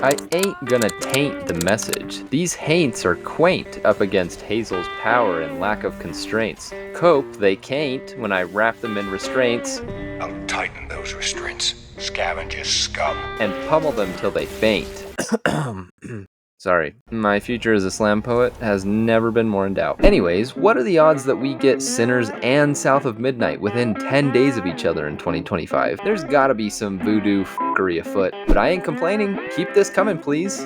I ain't gonna taint the message. These haints are quaint up against Hazel's power and lack of constraints. Cope they can't when I wrap them in restraints. I'll tighten those restraints, scavengers scum. And pummel them till they faint. Sorry, my future as a slam poet has never been more in doubt. Anyways, what are the odds that we get Sinners and South of Midnight within 10 days of each other in 2025? There's gotta be some voodoo f***ery afoot, but I ain't complaining. Keep this coming, please.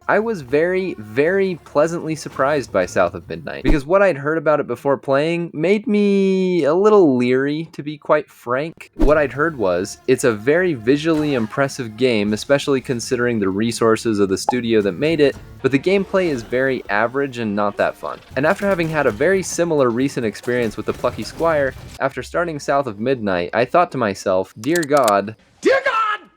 I was very, very pleasantly surprised by South of Midnight, because what I'd heard about it before playing made me a little leery, to be quite frank. What I'd heard was, it's a very visually impressive game, especially considering the resources of the studio that made it, but the gameplay is very average and not that fun. And after having had a very similar recent experience with the Plucky Squire, after starting South of Midnight, I thought to myself, dear God,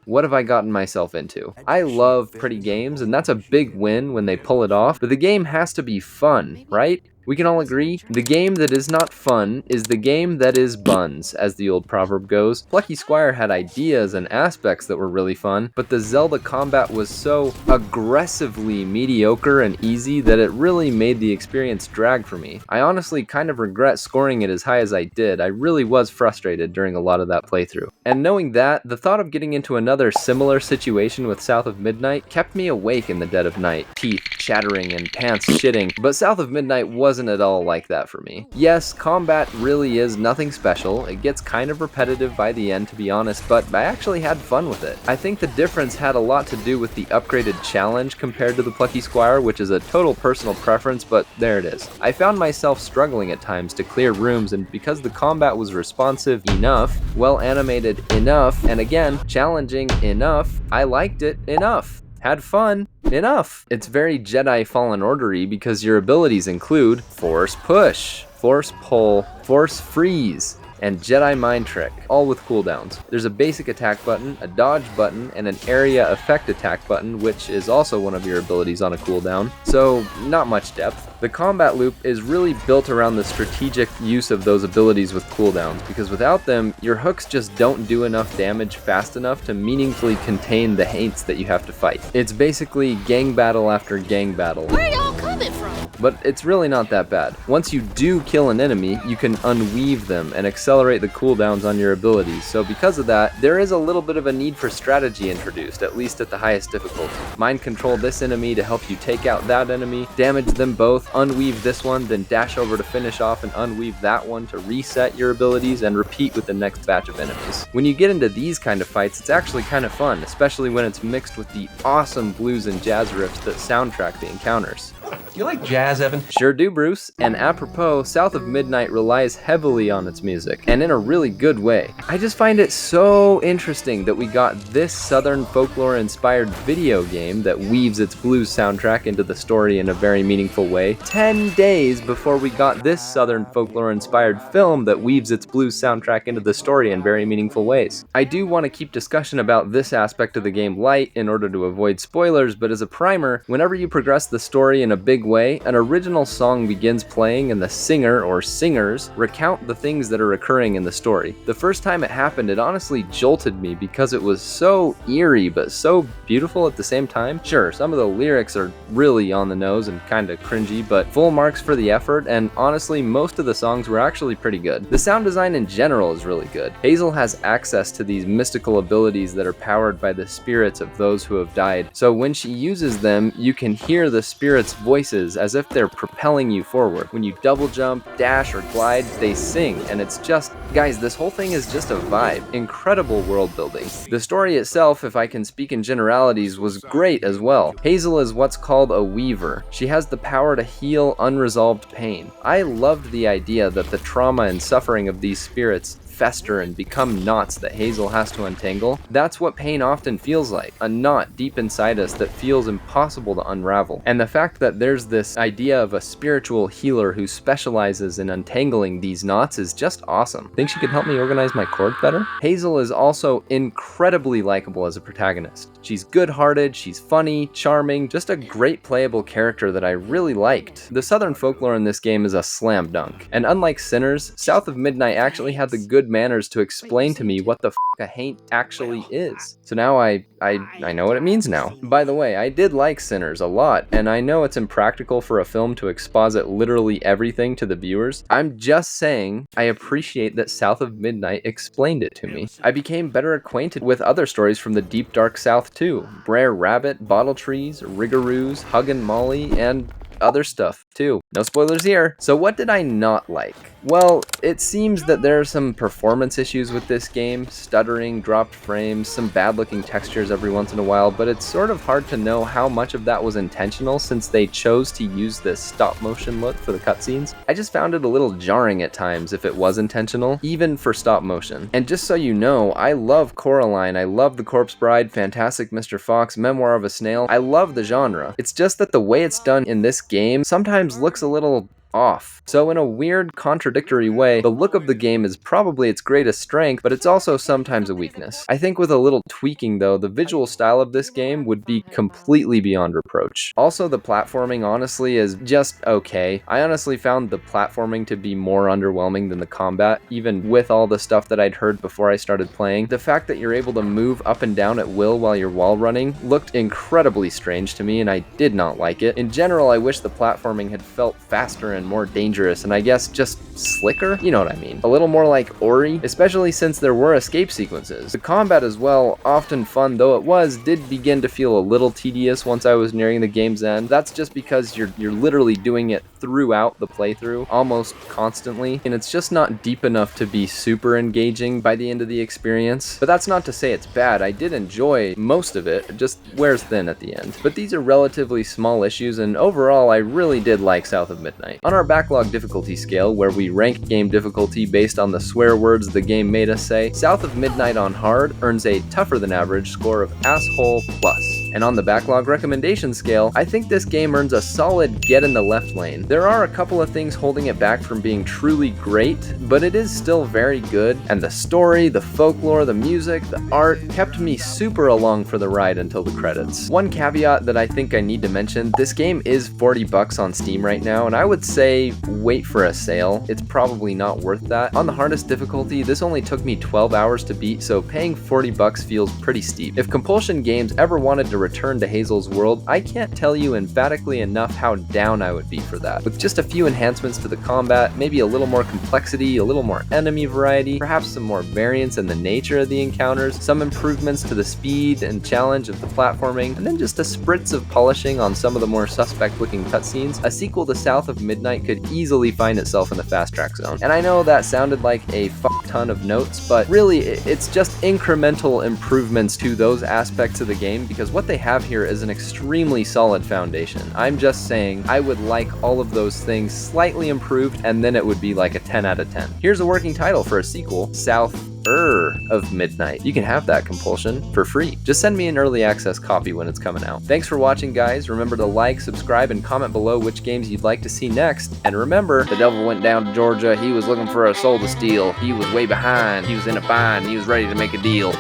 what have I gotten myself into? I love pretty games, and that's a big win when they pull it off, but the game has to be fun, right? We can all agree, the game that is not fun is the game that is buns, as the old proverb goes. Plucky Squire had ideas and aspects that were really fun, but the Zelda combat was so aggressively mediocre and easy that it really made the experience drag for me. I honestly kind of regret scoring it as high as I did. I really was frustrated during a lot of that playthrough. And knowing that, the thought of getting into another similar situation with South of Midnight kept me awake in the dead of night, teeth chattering and pants shitting, but South of Midnight wasn't at all like that for me. Yes, combat really is nothing special. It gets kind of repetitive by the end, to be honest, but I actually had fun with it. I think the difference had a lot to do with the upgraded challenge compared to the Plucky Squire, which is a total personal preference, but there it is. I found myself struggling at times to clear rooms, and because the combat was responsive enough, well animated enough, and again, challenging enough, I liked it enough. Had fun enough. It's very Jedi Fallen Order-y because your abilities include Force Push, Force Pull, Force Freeze, and Jedi Mind Trick, all with cooldowns. There's a basic attack button, a dodge button, and an area effect attack button, which is also one of your abilities on a cooldown, so not much depth. The combat loop is really built around the strategic use of those abilities with cooldowns, because without them, your hooks just don't do enough damage fast enough to meaningfully contain the haints that you have to fight. It's basically gang battle after gang battle. Where y'all coming from? But it's really not that bad. Once you do kill an enemy, you can unweave them and accelerate the cooldowns on your abilities, so because of that, there is a little bit of a need for strategy introduced, at least at the highest difficulty. Mind control this enemy to help you take out that enemy, damage them both, unweave this one, then dash over to finish off and unweave that one to reset your abilities and repeat with the next batch of enemies. When you get into these kind of fights, it's actually kind of fun, especially when it's mixed with the awesome blues and jazz riffs that soundtrack the encounters. Do you like jazz, Evan? Sure do, Bruce. And apropos, South of Midnight relies heavily on its music, and in a really good way. I just find it so interesting that we got this Southern folklore-inspired video game that weaves its blues soundtrack into the story in a very meaningful way, 10 days before we got this Southern folklore-inspired film that weaves its blues soundtrack into the story in very meaningful ways. I do want to keep discussion about this aspect of the game light in order to avoid spoilers, but as a primer, whenever you progress the story in a big way, an original song begins playing and the singer or singers recount the things that are occurring in the story. The first time it happened, it honestly jolted me because it was so eerie but so beautiful at the same time. Sure, some of the lyrics are really on the nose and kind of cringy, but full marks for the effort, and honestly, most of the songs were actually pretty good. The sound design in general is really good. Hazel has access to these mystical abilities that are powered by the spirits of those who have died, so when she uses them, you can hear the spirits' voices as if they're propelling you forward. When you double jump, dash, or glide, they sing, and it's just, guys, this whole thing is just a vibe. Incredible world building. The story itself, if I can speak in generalities, was great as well. Hazel is what's called a weaver. She has the power to heal unresolved pain. I loved the idea that the trauma and suffering of these spirits fester and become knots that Hazel has to untangle. That's what pain often feels like, a knot deep inside us that feels impossible to unravel. And the fact that there's this idea of a spiritual healer who specializes in untangling these knots is just awesome. Think she could help me organize my chords better? Hazel is also incredibly likable as a protagonist. She's good-hearted, she's funny, charming, just a great playable character that I really liked. The Southern folklore in this game is a slam dunk, and unlike Sinners, South of Midnight actually had the good manners to explain to me what the f*** a haint actually is. So now I know what it means now. By the way, I did like Sinners a lot, and I know it's impractical for a film to exposit literally everything to the viewers. I'm just saying I appreciate that South of Midnight explained it to me. I became better acquainted with other stories from the deep dark South too. Brer Rabbit, Bottle Trees, Rigaroos, Huggin' Molly, and other stuff too. No spoilers here. So what did I not like? Well, it seems that there are some performance issues with this game, stuttering, dropped frames, some bad looking textures every once in a while, but it's sort of hard to know how much of that was intentional since they chose to use this stop motion look for the cutscenes. I just found it a little jarring at times if it was intentional, even for stop motion. And just so you know, I love Coraline, I love The Corpse Bride, Fantastic Mr. Fox, Memoir of a Snail, I love the genre. It's just that the way it's done in this game sometimes looks a little off. So in a weird, contradictory way, the look of the game is probably its greatest strength, but it's also sometimes a weakness. I think with a little tweaking though, the visual style of this game would be completely beyond reproach. Also, the platforming honestly is just okay. I honestly found the platforming to be more underwhelming than the combat, even with all the stuff that I'd heard before I started playing. The fact that you're able to move up and down at will while you're wall running looked incredibly strange to me, and I did not like it. In general, I wish the platforming had felt faster and more dangerous, and I guess just slicker? You know what I mean. A little more like Ori, especially since there were escape sequences. The combat as well, often fun though it was, did begin to feel a little tedious once I was nearing the game's end. That's just because you're literally doing it throughout the playthrough, almost constantly, and it's just not deep enough to be super engaging by the end of the experience. But that's not to say it's bad. I did enjoy most of it, it just wears thin at the end. But these are relatively small issues, and overall I really did like South of Midnight. On our Backlog difficulty scale, where we rank game difficulty based on the swear words the game made us say, South of Midnight on hard earns a tougher than average score of asshole plus. And on the Backlog recommendation scale, I think this game earns a solid get in the left lane. There are a couple of things holding it back from being truly great, but it is still very good, and the story, the folklore, the music, the art kept me super along for the ride until the credits. One caveat that I think I need to mention, this game is $40 on Steam right now, and I would say wait for a sale. It's probably not worth that. On the hardest difficulty, this only took me 12 hours to beat, so paying $40 feels pretty steep. If Compulsion Games ever wanted to return to Hazel's world, I can't tell you emphatically enough how down I would be for that. With just a few enhancements to the combat, maybe a little more complexity, a little more enemy variety, perhaps some more variance in the nature of the encounters, some improvements to the speed and challenge of the platforming, and then just a spritz of polishing on some of the more suspect looking cutscenes, a sequel to South of Midnight could easily find itself in the fast track zone. And I know that sounded like a ton of notes, but really it's just incremental improvements to those aspects of the game, because what they have here is an extremely solid foundation. I'm just saying I would like all of those things slightly improved, and then it would be like a 10 out of 10. Here's a working title for a sequel, South of Midnight. You can have that, Compulsion, for free. Just send me an early access copy when it's coming out. Thanks for watching, guys. Remember to like, subscribe, and comment below which games you'd like to see next. And remember, the devil went down to Georgia. He was looking for a soul to steal. He was way behind. He was in a bind. He was ready to make a deal.